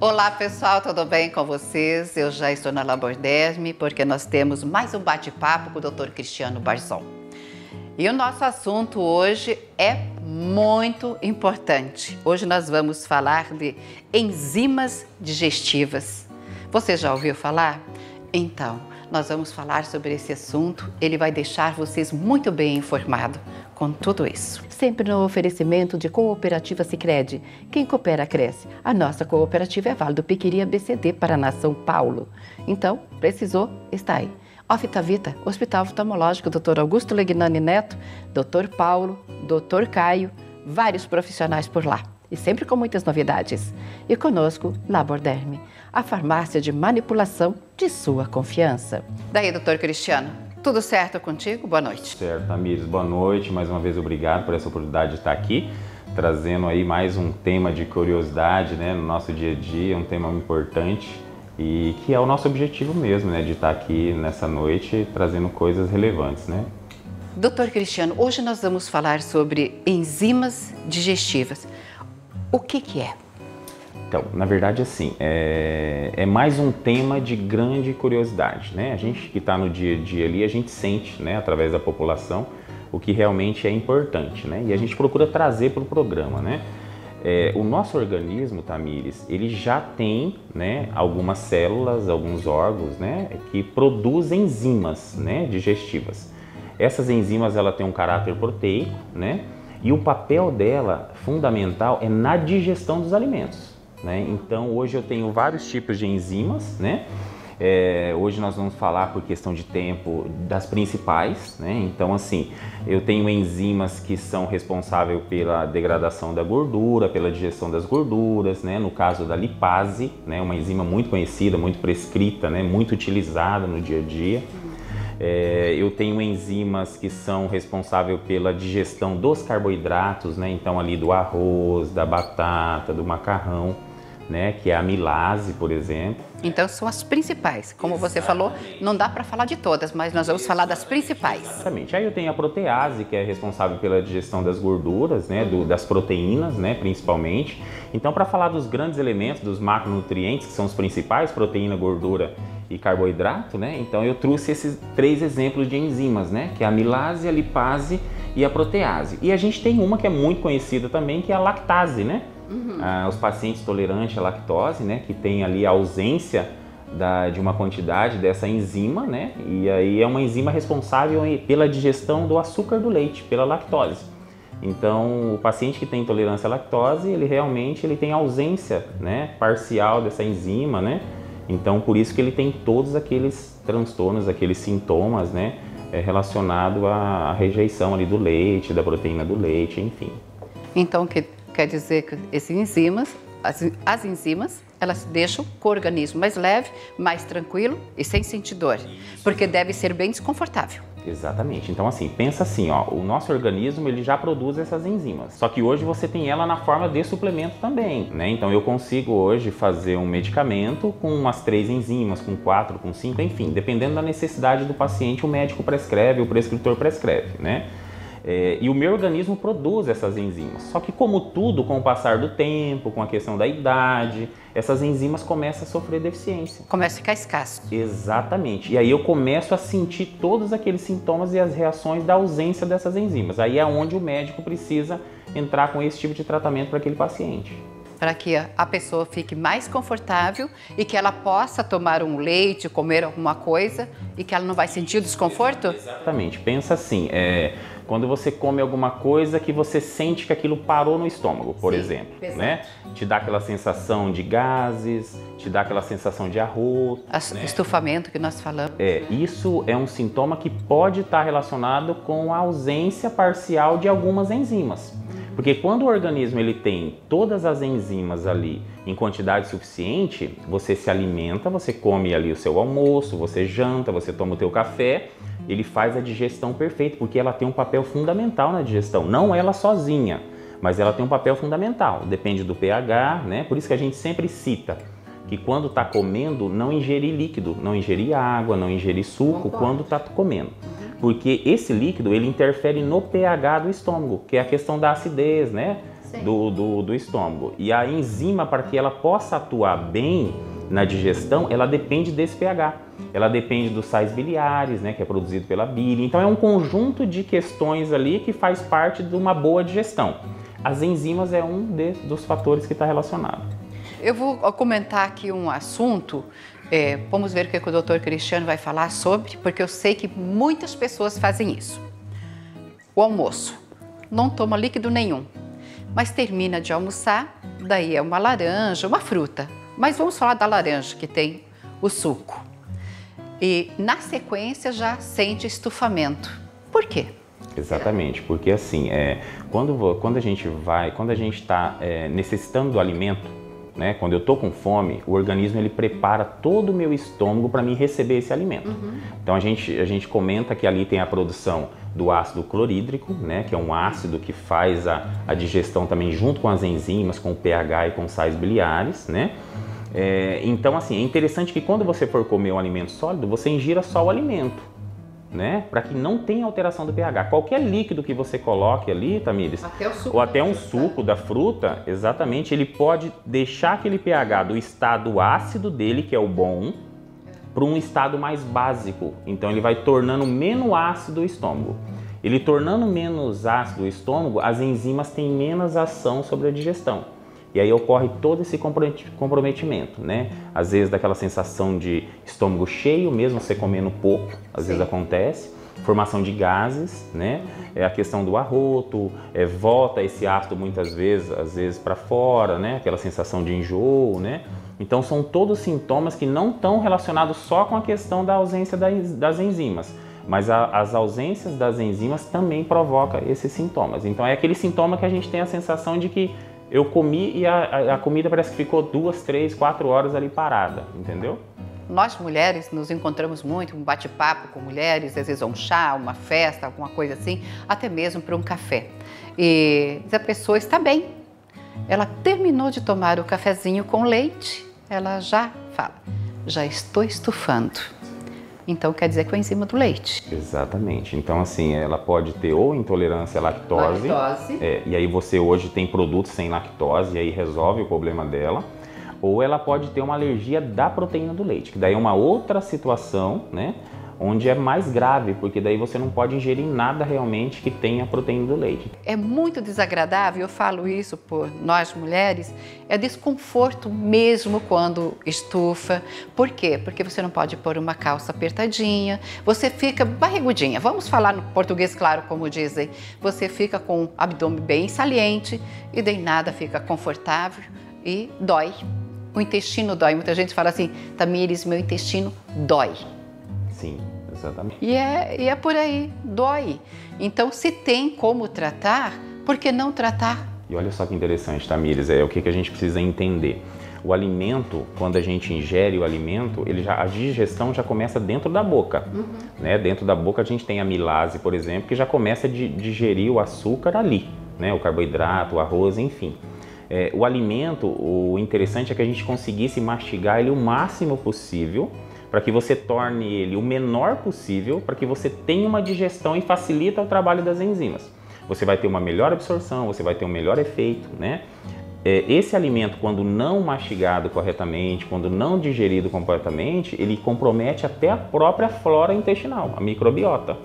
Olá pessoal, tudo bem com vocês? Eu já estou na Laborderme porque nós temos mais um bate-papo com o Dr. Cristiano Barzon. E o nosso assunto hoje é muito importante. Hoje nós vamos falar de enzimas digestivas. Você já ouviu falar? Então, nós vamos falar sobre esse assunto. Ele vai deixar vocês muito bem informados com tudo isso. Sempre no oferecimento de Cooperativa Sicredi. Quem coopera, cresce. A nossa cooperativa é Vale do Piquiri ABCD, Paraná, São Paulo. Então, precisou, está aí. Oftavita, Hospital Oftalmológico, Dr. Augusto Legnani Neto, Dr. Paulo, Dr. Caio, vários profissionais por lá. E sempre com muitas novidades. E conosco, Laborderme, a farmácia de manipulação de sua confiança. Daí, doutor Cristiano, tudo certo contigo? Boa noite. Certo, Tamires, boa noite. Mais uma vez, obrigado por essa oportunidade de estar aqui, trazendo aí mais um tema de curiosidade, né, no nosso dia a dia, um tema importante e que é o nosso objetivo mesmo, né, de estar aqui nessa noite trazendo coisas relevantes, né? Doutor Cristiano, hoje nós vamos falar sobre enzimas digestivas. O que é? Então, na verdade, assim, é mais um tema de grande curiosidade, né? A gente que está no dia a dia ali, a gente sente, né, através da população, o que realmente é importante, né? E a gente procura trazer para o programa, né? O nosso organismo, Tamires, ele já tem, né, algumas células, alguns órgãos, né, que produzem enzimas, né, digestivas. Essas enzimas, ela tem um caráter proteico, né? E o papel dela, fundamental, é na digestão dos alimentos, né? Então, hoje eu tenho vários tipos de enzimas, né? Hoje nós vamos falar, por questão de tempo, das principais, né? Então, assim, eu tenho enzimas que são responsáveis pela degradação da gordura, pela digestão das gorduras, né? No caso da lipase, né? Uma enzima muito conhecida, muito prescrita, né? Muito utilizada no dia a dia. Eu tenho enzimas que são responsáveis pela digestão dos carboidratos, né? Então ali do arroz, da batata, do macarrão, né? Que é a amilase, por exemplo. Então são as principais. Como você falou, não dá para falar de todas, mas nós vamos falar das principais. Exatamente. Aí eu tenho a protease, que é responsável pela digestão das gorduras, né? Das proteínas, né? Principalmente. Então, para falar dos grandes elementos, dos macronutrientes, que são os principais, proteína, gordura e carboidrato, né? Então eu trouxe esses 3 exemplos de enzimas, né? Que é a amilase, a lipase e a protease. E a gente tem uma que é muito conhecida também, que é a lactase, né? Os pacientes tolerantes à lactose, né? Que tem ali a ausência de uma quantidade dessa enzima, né? E aí é uma enzima responsável pela digestão do açúcar do leite, pela lactose. Então, o paciente que tem intolerância à lactose, ele realmente tem ausência, né? Parcial dessa enzima, né? Então, por isso que ele tem todos aqueles transtornos, aqueles sintomas, né, relacionado à rejeição ali do leite, da proteína do leite, enfim. Então, quer dizer que esses enzimas, as enzimas, elas deixam o organismo mais leve, mais tranquilo e sem sentir dor, porque deve ser bem desconfortável. Exatamente. Então, assim, pensa assim, ó, o nosso organismo, ele já produz essas enzimas. Só que hoje você tem ela na forma de suplemento também, né? Então, eu consigo hoje fazer um medicamento com umas 3 enzimas, com 4, com 5, enfim, dependendo da necessidade do paciente, o médico prescreve, o prescritor prescreve, né? E o meu organismo produz essas enzimas. Só que, como tudo, com o passar do tempo, com a questão da idade, essas enzimas começam a sofrer deficiência. Começa a ficar escasso. Exatamente. E aí eu começo a sentir todos aqueles sintomas e as reações da ausência dessas enzimas. Aí é onde o médico precisa entrar com esse tipo de tratamento para aquele paciente. Para que a pessoa fique mais confortável e que ela possa tomar um leite, comer alguma coisa e que ela não vai sentir o desconforto? Exatamente. Pensa assim, quando você come alguma coisa que você sente que aquilo parou no estômago, por exemplo, né? Te dá aquela sensação de gases, te dá aquela sensação de arroto, né? Estufamento que nós falamos. Isso é um sintoma que pode estar relacionado com a ausência parcial de algumas enzimas. Porque quando o organismo ele tem todas as enzimas ali em quantidade suficiente, você se alimenta, você come ali o seu almoço, você janta, você toma o teu café, ele faz a digestão perfeita, porque ela tem um papel fundamental na digestão, não ela sozinha, mas ela tem um papel fundamental, depende do pH, né? Por isso que a gente sempre cita que quando está comendo, não ingerir líquido, não ingerir água, não ingerir suco quando está comendo. Porque esse líquido, ele interfere no pH do estômago, que é a questão da acidez, né? do estômago. E a enzima, para que ela possa atuar bem na digestão, ela depende desse pH. Ela depende dos sais biliares, né, que é produzido pela bile. Então é um conjunto de questões ali que faz parte de uma boa digestão. As enzimas é um dos fatores que está relacionado. Eu vou comentar aqui um assunto, vamos ver o que o doutor Cristiano vai falar sobre, porque eu sei que muitas pessoas fazem isso. O almoço, não toma líquido nenhum, mas termina de almoçar, daí é uma laranja, uma fruta. Mas vamos falar da laranja, que tem o suco. E na sequência já sente estufamento. Por quê? Exatamente, porque assim, quando a gente está necessitando do alimento, né, quando eu estou com fome, o organismo ele prepara todo o meu estômago para mim receber esse alimento. Então a gente comenta que ali tem a produção do ácido clorídrico, né, que é um ácido que faz a digestão também junto com as enzimas, com o pH e com os sais biliares, né? Então assim, é interessante que quando você for comer um alimento sólido, você ingira só o alimento, né? Para que não tenha alteração do pH. Qualquer líquido que você coloque ali, Tamires, ou até um suco da fruta, exatamente, ele pode deixar aquele pH do estado ácido dele, que é o bom, para um estado mais básico. Então ele vai tornando menos ácido o estômago. Ele tornando menos ácido o estômago, as enzimas têm menos ação sobre a digestão. E aí ocorre todo esse comprometimento, né? Às vezes daquela sensação de estômago cheio, mesmo você comendo pouco, às vezes acontece. Formação de gases, né? A questão do arroto, volta esse ácido muitas vezes, às vezes para fora, né? Aquela sensação de enjoo, né? Então são todos sintomas que não estão relacionados só com a questão da ausência das enzimas, mas as ausências das enzimas também provocam esses sintomas. Então é aquele sintoma que a gente tem a sensação de que eu comi e a comida parece que ficou 2, 3, 4 horas ali parada, entendeu? Nós mulheres nos encontramos muito, um bate-papo com mulheres, às vezes um chá, uma festa, alguma coisa assim, até mesmo para um café. E a pessoa está bem, ela terminou de tomar o cafezinho com leite, ela já fala, já estou estufando. Então quer dizer que é a enzima do leite. Exatamente. Então assim, ela pode ter ou intolerância à lactose. E aí você hoje tem produtos sem lactose e aí resolve o problema dela. Ou ela pode ter uma alergia da proteína do leite, que daí é uma outra situação, né? Onde é mais grave, porque daí você não pode ingerir nada realmente que tenha proteína do leite. É muito desagradável, eu falo isso por nós mulheres, é desconforto mesmo quando estufa. Por quê? Porque você não pode pôr uma calça apertadinha, você fica barrigudinha. Vamos falar no português claro, como dizem. Você fica com o abdômen bem saliente e daí nada fica confortável e dói. O intestino dói. Muita gente fala assim, Tamires, meu intestino dói. Sim, exatamente. E é por aí, dói. Então, se tem como tratar, por que não tratar? E olha só que interessante, Tamires, o que a gente precisa entender. O alimento, quando a gente ingere o alimento, a digestão já começa dentro da boca. Né? Dentro da boca a gente tem a amilase, por exemplo, que já começa a digerir o açúcar ali, né? O carboidrato, o arroz, enfim. O alimento, o interessante é que a gente conseguisse mastigar ele o máximo possível, para que você torne ele o menor possível, para que você tenha uma digestão e facilita o trabalho das enzimas. Você vai ter uma melhor absorção, você vai ter um melhor efeito, né? Esse alimento, quando não mastigado corretamente, quando não digerido completamente, ele compromete até a própria flora intestinal, a microbiota,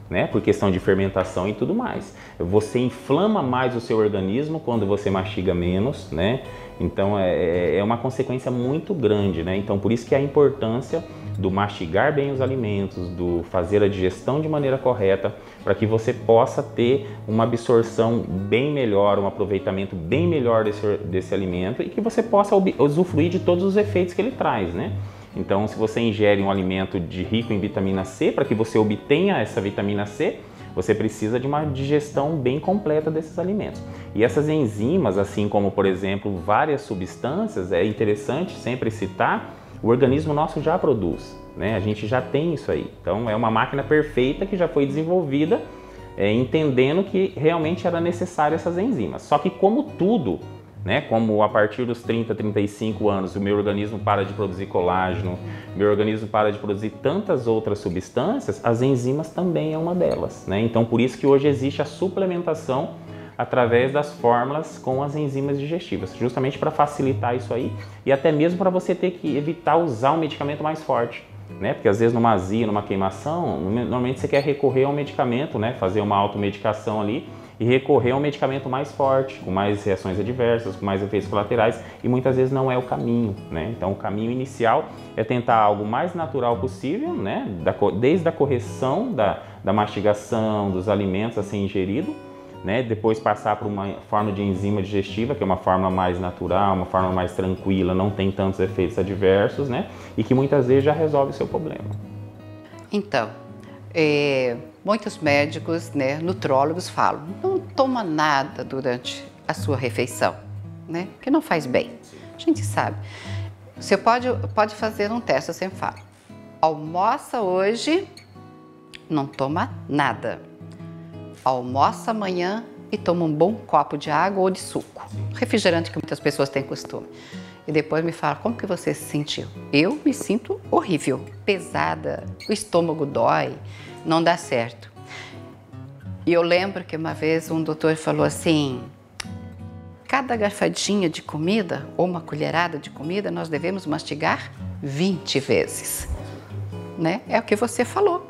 né? Por questão de fermentação e tudo mais. Você inflama mais o seu organismo quando você mastiga menos, né? Então é uma consequência muito grande, né? Então por isso que a importância do mastigar bem os alimentos, do fazer a digestão de maneira correta, para que você possa ter uma absorção bem melhor, um aproveitamento bem melhor desse alimento e que você possa usufruir de todos os efeitos que ele traz, né? Então, se você ingere um alimento rico em vitamina C, para que você obtenha essa vitamina C, você precisa de uma digestão bem completa desses alimentos. E essas enzimas, assim como, por exemplo, várias substâncias, é interessante sempre citar, o organismo nosso já produz, né? A gente já tem isso aí. Então, é uma máquina perfeita que já foi desenvolvida, entendendo que realmente era necessário essas enzimas. Só que como tudo, né? Como a partir dos 30, 35 anos o meu organismo para de produzir colágeno, meu organismo para de produzir tantas outras substâncias, as enzimas também é uma delas, né? Então por isso que hoje existe a suplementação através das fórmulas com as enzimas digestivas, justamente para facilitar isso aí e até mesmo para você ter que evitar usar um medicamento mais forte, né? Porque às vezes numa azia, numa queimação, normalmente você quer recorrer a um medicamento, né? Fazer uma automedicação ali e recorrer a um medicamento mais forte, com mais reações adversas, com mais efeitos colaterais, e muitas vezes não é o caminho, né? Então o caminho inicial é tentar algo mais natural possível, né? Desde a correção da mastigação, dos alimentos a ser ingerido, né? Depois passar por uma forma de enzima digestiva, que é uma forma mais natural, uma forma mais tranquila, não tem tantos efeitos adversos, né? E que muitas vezes já resolve o seu problema. Então, muitos médicos, né, nutrólogos falam, não toma nada durante a sua refeição, né, que não faz bem. A gente sabe. Você pode fazer um teste, eu sempre falo. Almoça hoje, não toma nada. Almoça amanhã e toma um bom copo de água ou de suco. Refrigerante que muitas pessoas têm costume. E depois me fala, como que você se sentiu? Eu me sinto horrível, pesada, o estômago dói, não dá certo. E eu lembro que uma vez um doutor falou assim, cada garfadinha de comida ou uma colherada de comida nós devemos mastigar 20 vezes. Né? É o que você falou.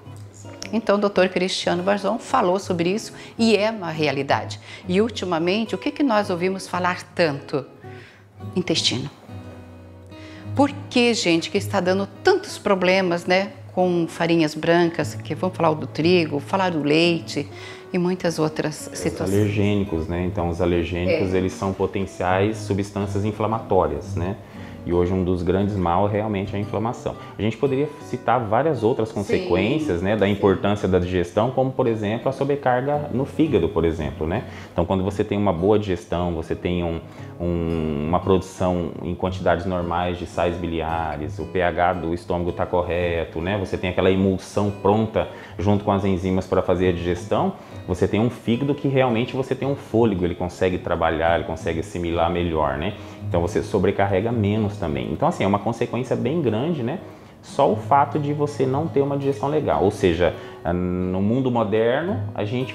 Então o doutor Cristiano Barzon falou sobre isso e é uma realidade. E ultimamente, o que nós ouvimos falar tanto? Intestino. Por que, gente, que está dando tantos problemas, né, com farinhas brancas, que vamos falar do trigo, falar do leite e muitas outras situações. Os alergênicos, né? Então os alergênicos, eles são potenciais substâncias inflamatórias, né? E hoje um dos grandes mal realmente é a inflamação. A gente poderia citar várias outras consequências, né, da importância da digestão, como por exemplo a sobrecarga no fígado, por exemplo, né? Então quando você tem uma boa digestão, você tem uma produção em quantidades normais de sais biliares, o pH do estômago está correto, né? Você tem aquela emulsão pronta junto com as enzimas para fazer a digestão, você tem um fígado que realmente você tem um fôlego, ele consegue trabalhar, ele consegue assimilar melhor, né? Então você sobrecarrega menos também. Então assim, é uma consequência bem grande, né? Só o fato de você não ter uma digestão legal. Ou seja, no mundo moderno,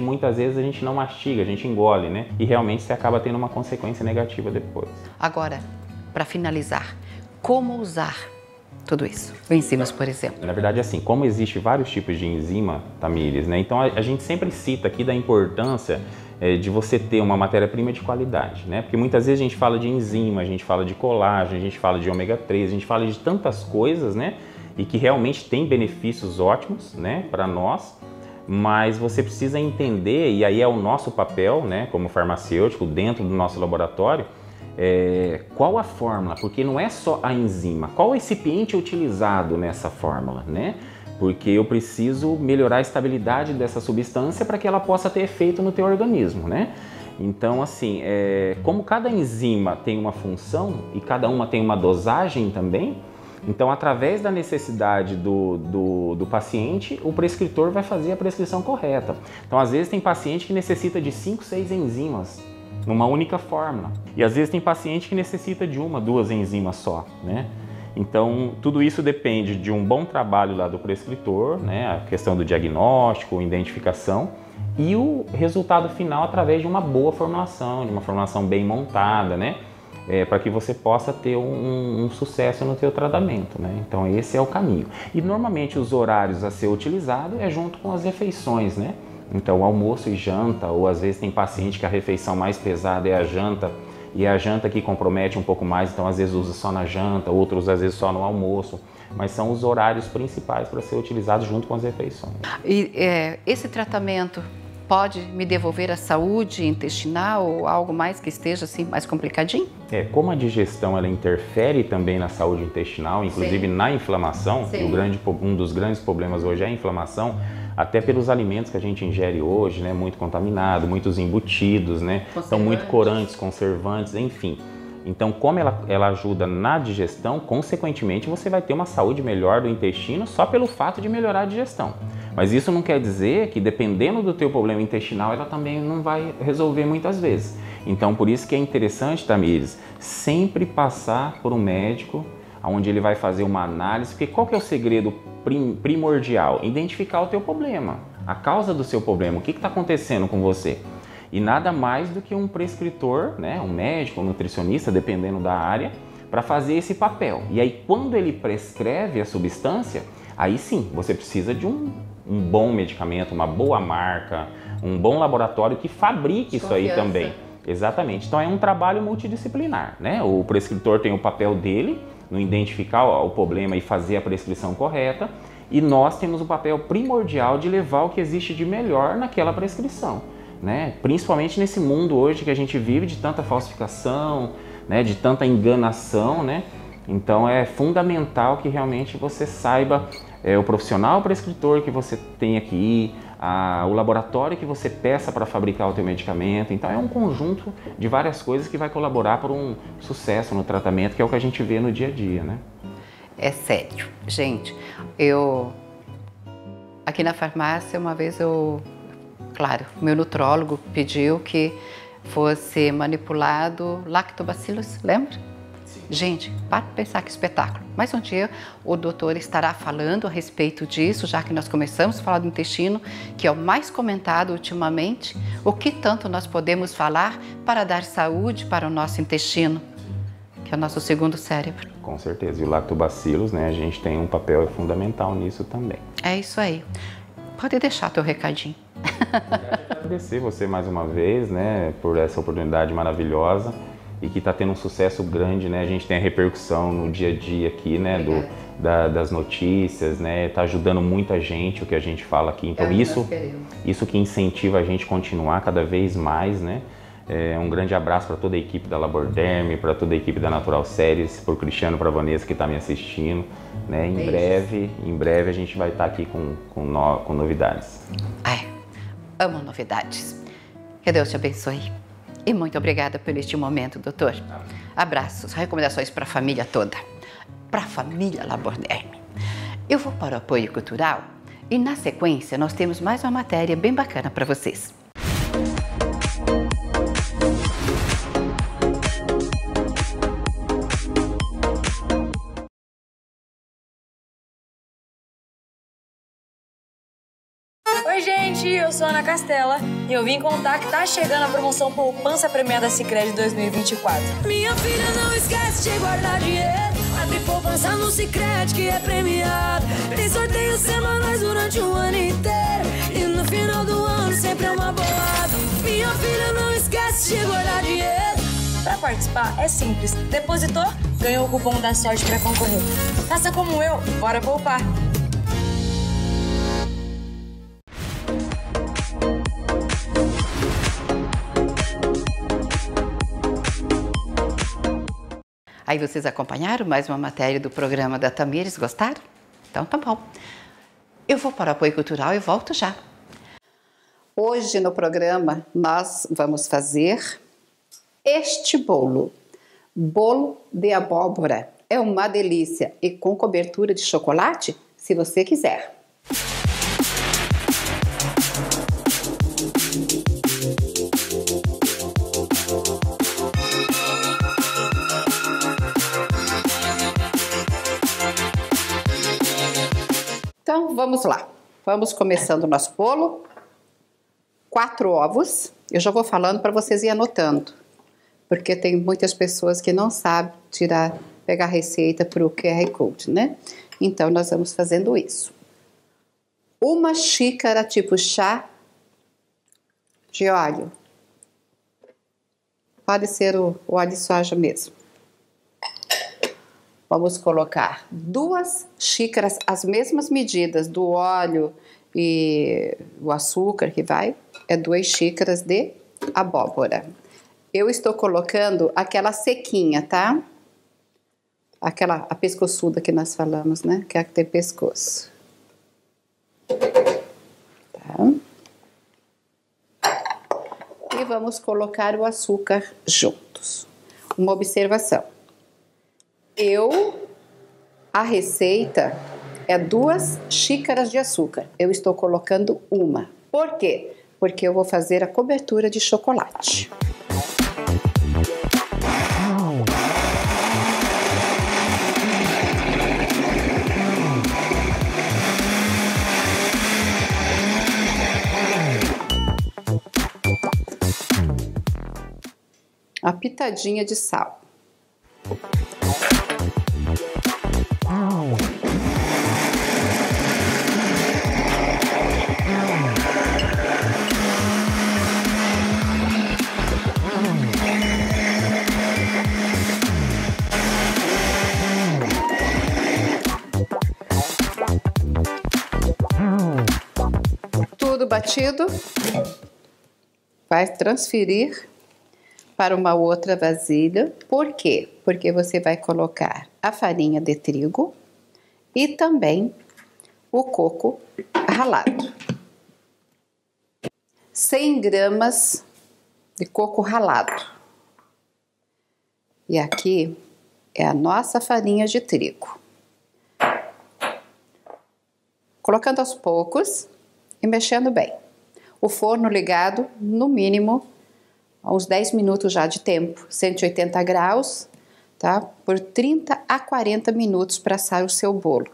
muitas vezes a gente não mastiga, a gente engole, né? E realmente você acaba tendo uma consequência negativa depois. Agora, para finalizar, como usar tudo isso? Enzimas, por exemplo. Na verdade, assim, como existe vários tipos de enzima, Tamires, né? Então a gente sempre cita aqui da importância de você ter uma matéria-prima de qualidade, né? Porque muitas vezes a gente fala de enzima, a gente fala de colágeno, a gente fala de ômega 3, a gente fala de tantas coisas, né? E que realmente tem benefícios ótimos, né, para nós, mas você precisa entender, e aí é o nosso papel, né, como farmacêutico, dentro do nosso laboratório, qual a fórmula, porque não é só a enzima, qual o recipiente utilizado nessa fórmula, né? Porque eu preciso melhorar a estabilidade dessa substância para que ela possa ter efeito no teu organismo, né? Então, assim, como cada enzima tem uma função e cada uma tem uma dosagem também, então, através da necessidade do paciente, o prescritor vai fazer a prescrição correta. Então, às vezes tem paciente que necessita de 5, 6 enzimas numa única fórmula. E às vezes tem paciente que necessita de 1, 2 enzimas só, né? Então, tudo isso depende de um bom trabalho lá do prescritor, né? A questão do diagnóstico, identificação e o resultado final através de uma boa formulação, de uma formulação bem montada, né? Para que você possa ter um sucesso no teu tratamento, né? Então esse é o caminho. E normalmente os horários a ser utilizado é junto com as refeições, né? Então almoço e janta, ou às vezes tem paciente que a refeição mais pesada é a janta, e é a janta que compromete um pouco mais, então às vezes usa só na janta, outros às vezes só no almoço, mas são os horários principais para ser utilizados junto com as refeições. E esse tratamento pode me devolver a saúde intestinal ou algo mais que esteja assim mais complicadinho? Como a digestão ela interfere também na saúde intestinal, inclusive na inflamação, e um dos grandes problemas hoje é a inflamação, até pelos alimentos que a gente ingere hoje, né, muito contaminado, muitos embutidos, né, então muito corantes, conservantes, enfim. Então, como ela ajuda na digestão, consequentemente você vai ter uma saúde melhor do intestino só pelo fato de melhorar a digestão. Mas isso não quer dizer que, dependendo do teu problema intestinal, ela também não vai resolver muitas vezes. Então, por isso que é interessante, Tamires, sempre passar por um médico, onde ele vai fazer uma análise, porque qual que é o segredo primordial? Identificar o teu problema, a causa do seu problema, o que está acontecendo com você. E nada mais do que um prescritor, né, um médico, um nutricionista, dependendo da área, para fazer esse papel. E aí, quando ele prescreve a substância, aí sim, você precisa de um bom medicamento, uma boa marca, um bom laboratório que fabrique isso aí também. Exatamente. Então é um trabalho multidisciplinar, né? O prescritor tem o papel dele no identificar o problema e fazer a prescrição correta, e nós temos o papel primordial de levar o que existe de melhor naquela prescrição, né? Principalmente nesse mundo hoje que a gente vive de tanta falsificação, né? De tanta enganação, né? Então é fundamental que realmente você saiba o profissional prescritor que você tem aqui, o laboratório que você peça para fabricar o teu medicamento. Então é um conjunto de várias coisas que vai colaborar para um sucesso no tratamento, que é o que a gente vê no dia a dia, né? É sério. Gente, aqui na farmácia, uma vez claro, o meu nutrólogo pediu que fosse manipulado lactobacillus, lembra? Sim. Gente, para pensar que espetáculo. Mas um dia o doutor estará falando a respeito disso, já que nós começamos a falar do intestino, que é o mais comentado ultimamente. O que tanto nós podemos falar para dar saúde para o nosso intestino, que é o nosso segundo cérebro. Com certeza. E o lactobacillus, né, a gente tem um papel fundamental nisso também. É isso aí. Pode deixar teu recadinho. Agradecer você mais uma vez, né, por essa oportunidade maravilhosa e que está tendo um sucesso grande, né? A gente tem a repercussão no dia a dia aqui, né, das notícias, né? Está ajudando muita gente o que a gente fala aqui. Então isso que incentiva a gente a continuar cada vez mais, né? Um grande abraço para toda a equipe da Laborderm, para toda a equipe da Natural Series, para o Cristiano, para a Vanessa que está me assistindo, né? Em breve a gente vai estar aqui com novidades. Ai, amo novidades. Que Deus te abençoe. E muito obrigada por este momento, doutor. Abraços, recomendações para a família toda, para a família Laborderm. Eu vou para o apoio cultural e na sequência nós temos mais uma matéria bem bacana para vocês. Oi gente, eu sou a Ana Castela e eu vim contar que tá chegando a promoção Poupança Premiada Sicredi 2024. Minha filha, não esquece de guardar dinheiro. Abre poupança no Sicredi que é premiado. Tem sorteios semanais durante o ano inteiro e no final do ano sempre é uma bolada. Minha filha, não esquece de guardar dinheiro. Pra participar é simples. Depositou, ganhou o cupom da sorte pra concorrer. Faça como eu, bora poupar. Aí vocês acompanharam mais uma matéria do programa da Tamires, gostaram? Então tá bom. Eu vou para o apoio cultural e volto já. Hoje no programa nós vamos fazer este bolo. Bolo de abóbora. É uma delícia e com cobertura de chocolate, se você quiser. Então, vamos lá. Vamos começando o nosso bolo. 4 ovos. Eu já vou falando para vocês ir anotando, porque tem muitas pessoas que não sabem pegar a receita para o QR Code, né? Então, nós vamos fazendo isso. 1 xícara tipo chá de óleo. Pode ser o óleo de soja mesmo. Vamos colocar 2 xícaras, as mesmas medidas do óleo e o açúcar que vai, é 2 xícaras de abóbora. Eu estou colocando aquela sequinha, tá? A pescoçuda que nós falamos, né? Que é a que tem pescoço. Tá? E vamos colocar o açúcar juntos. Uma observação. A receita é 2 xícaras de açúcar. Eu estou colocando 1. Por quê? Porque eu vou fazer a cobertura de chocolate. uma pitadinha de sal. Tudo batido, vai transferir para uma outra vasilha. Por quê? Porque você vai colocar a farinha de trigo e também o coco ralado. 100 gramas de coco ralado. E aqui é a nossa farinha de trigo. Colocando aos poucos e mexendo bem. O forno ligado, no mínimo, a uns 10 minutos já de tempo, 180 graus, tá? Por 30 a 40 minutos para assar o seu bolo.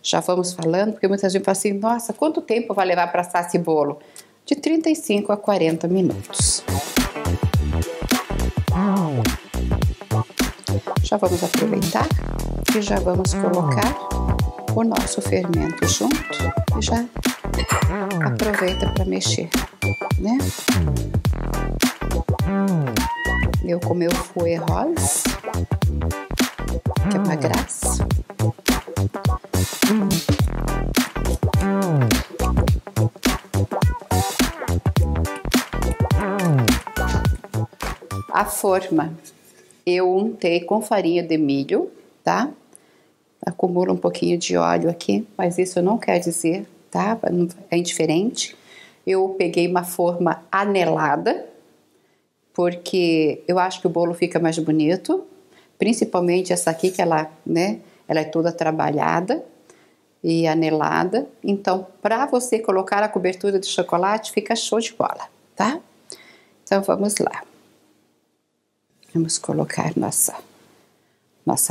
Já vamos falando, porque muita gente fala assim, nossa, quanto tempo vai levar para assar esse bolo? De 35 a 40 minutos. Já vamos aproveitar e já vamos colocar o nosso fermento junto e já aproveita para mexer, né? Eu com meu fouet rose, que é uma graça. A forma eu untei com farinha de milho, tá? Acumula um pouquinho de óleo aqui, mas isso não quer dizer, tá? É indiferente. Eu peguei uma forma anelada, porque eu acho que o bolo fica mais bonito, principalmente essa aqui que ela, né? Ela é toda trabalhada e anelada. Então, para você colocar a cobertura de chocolate, fica show de bola, tá? Então, vamos lá. Vamos colocar nossa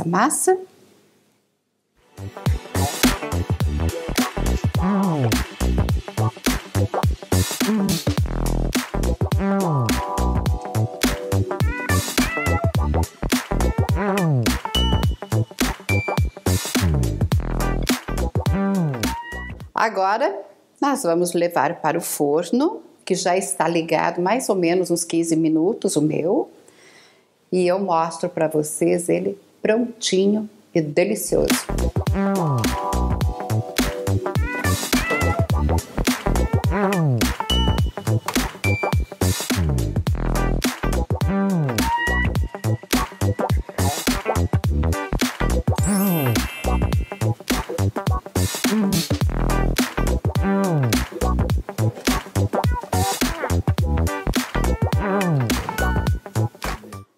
massa. Agora, nós vamos levar para o forno, que já está ligado mais ou menos uns 15 minutos, o meu. E eu mostro para vocês ele prontinho e delicioso.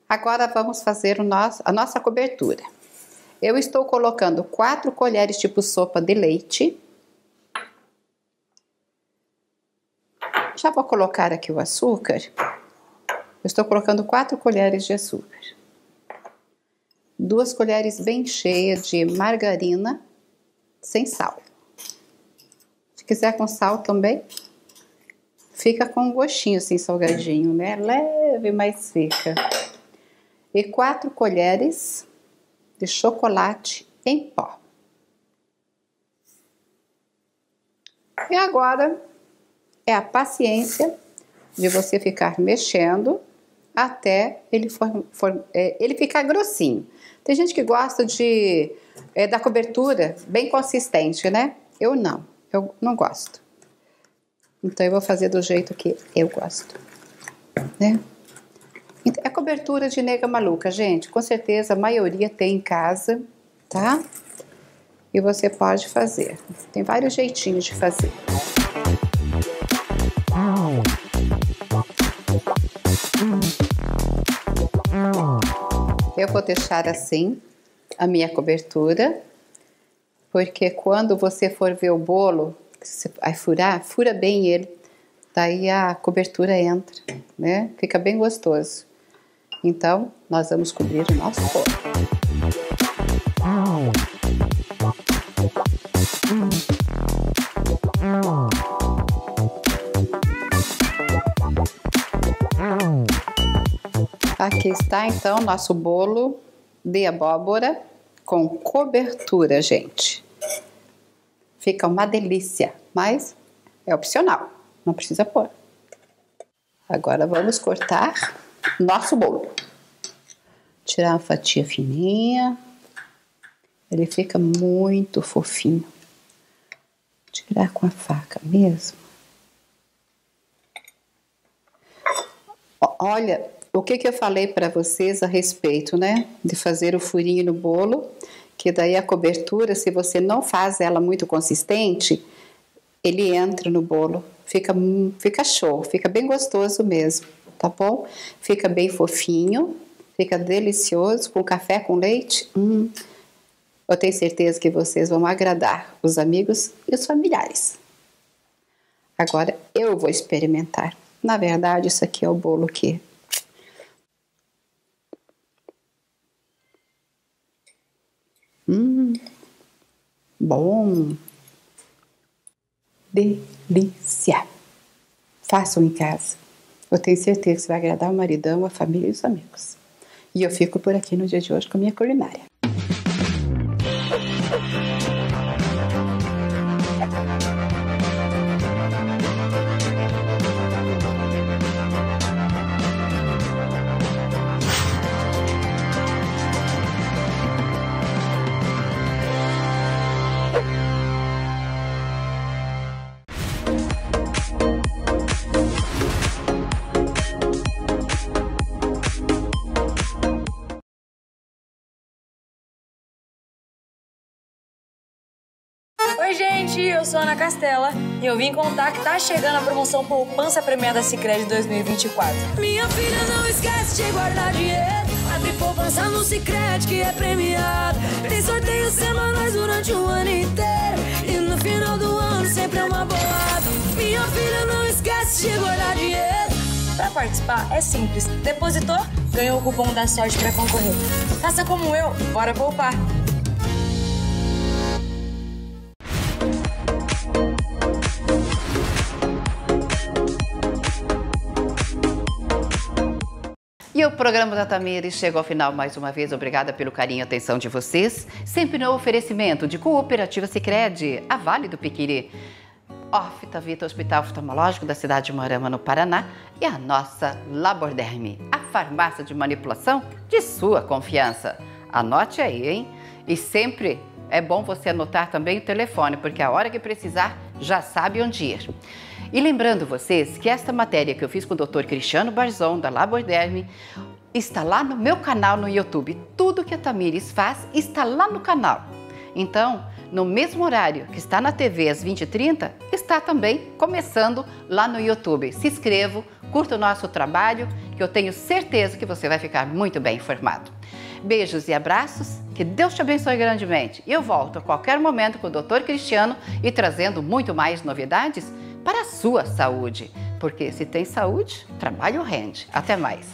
Agora vamos fazer a nossa cobertura. Eu estou colocando 4 colheres tipo sopa de leite. Já vou colocar aqui o açúcar. Eu estou colocando 4 colheres de açúcar. 2 colheres bem cheias de margarina sem sal. Se quiser com sal também, fica com um gostinho assim salgadinho, né? Leve, mas fica. E 4 colheres de chocolate em pó. E agora é a paciência de você ficar mexendo até ele ficar grossinho. Tem gente que gosta da cobertura bem consistente, né? Eu não gosto. Então eu vou fazer do jeito que eu gosto, né? É cobertura de nega maluca, gente. Com certeza a maioria tem em casa, tá? E você pode fazer. Tem vários jeitinhos de fazer. Eu vou deixar assim a minha cobertura, porque quando você for ver o bolo, você vai fura bem ele, daí a cobertura entra, né? Fica bem gostoso. Então, nós vamos cobrir o nosso forno. Aqui está então nosso bolo de abóbora com cobertura, gente. Fica uma delícia, mas é opcional, não precisa pôr. Agora vamos cortar nosso bolo. Tirar uma fatia fininha. Ele fica muito fofinho. Tirar com a faca mesmo. Olha, o que eu falei para vocês a respeito, né? De fazer o furinho no bolo, que daí a cobertura, se você não faz ela muito consistente, ele entra no bolo. Fica show, fica bem gostoso mesmo, tá bom? Fica bem fofinho, fica delicioso, com café com leite. Eu tenho certeza que vocês vão agradar os amigos e os familiares. Agora eu vou experimentar. Na verdade, isso aqui é o bolo que... Bom! Delícia! Façam em casa. Eu tenho certeza que você vai agradar o maridão, a família e os amigos. E eu fico por aqui no dia de hoje com a minha culinária. Oi gente, eu sou a Ana Castela e eu vim contar que tá chegando a promoção Poupança Premiada Sicredi 2024. Minha filha, não esquece de guardar dinheiro. Abre poupança no Sicredi que é premiado. Tem sorteios semanais durante o ano inteiro. E no final do ano sempre é uma bolada. Minha filha, não esquece de guardar dinheiro. Para participar é simples. Depositou, ganhou o cupom da sorte para concorrer. Faça como eu, bora poupar. E o programa da Tamires chegou ao final mais uma vez. Obrigada pelo carinho e atenção de vocês. Sempre no oferecimento de Cooperativa Sicredi, a Vale do Piquiri, Ofta Vita Hospital Oftalmológico da cidade de Moarama, no Paraná, e a nossa Laborderme, a farmácia de manipulação de sua confiança. Anote aí, hein? E sempre é bom você anotar também o telefone, porque a hora que precisar já sabe onde ir. E lembrando vocês que esta matéria que eu fiz com o Dr. Cristiano Barzon, da Laborderme, está lá no meu canal no YouTube. Tudo que a Tamires faz está lá no canal. Então, no mesmo horário que está na TV às 20h30, está também começando lá no YouTube. Se inscreva, curta o nosso trabalho, que eu tenho certeza que você vai ficar muito bem informado. Beijos e abraços, que Deus te abençoe grandemente. E eu volto a qualquer momento com o Dr. Cristiano e trazendo muito mais novidades para a sua saúde, porque se tem saúde, trabalho rende. Até mais!